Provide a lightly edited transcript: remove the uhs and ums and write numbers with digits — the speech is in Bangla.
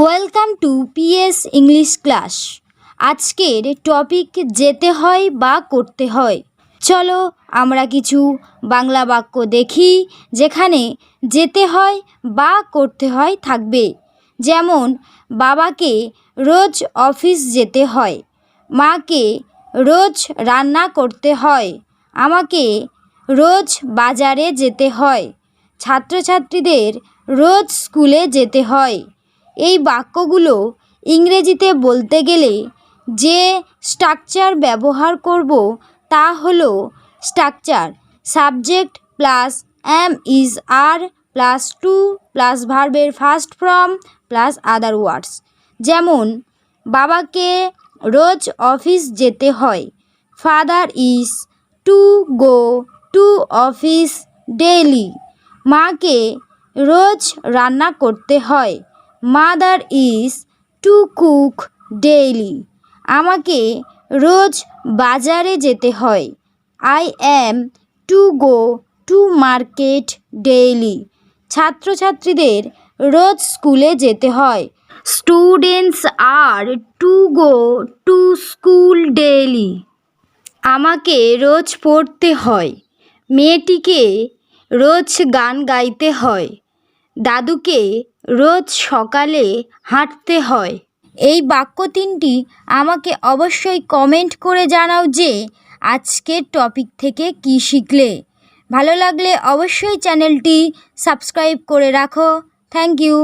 Welcome to PS English class. আজকের টপিক যেতে হয় বা করতে হয়। চলো আমরা কিছু বাংলা বাক্য দেখি যেখানে যেতে হয় বা করতে হয় থাকবে। যেমন বাবাকে রোজ অফিস যেতে হয়, মাকে রোজ রান্না করতে হয়, আমাকে রোজ বাজারে যেতে হয়, ছাত্রছাত্রীদের রোজ স্কুলে যেতে হয়। এই বাক্যগুলো ইংরেজিতে বলতে গেলে যে স্ট্রাকচার ব্যবহার করব তা হলো structure subject plus am is are plus to plus ভার্বের first form plus other words. যেমন বাবাকে রোজ অফিস যেতে হয়, father is to go to office daily. মাকে রোজ রান্না করতে হয়, mother is to cook daily. আমাকে রোজ বাজারে যেতে হয়, I am to go to market daily. ছাত্রছাত্রীদের রোজ স্কুলে যেতে হয়, students are to go to school daily. আমাকে রোজ পড়তে হয়, মেয়েটিকে রোজ গান গাইতে হয়, দাদুকে রোজ সকালে হাঁটতে হয়। এই বাক্য তিনটি আমাকে অবশ্যই কমেন্ট করে জানাও যে আজকের টপিক থেকে কি শিখলে। ভালো লাগলে অবশ্যই চ্যানেলটি সাবস্ক্রাইব করে রাখো। Thank you.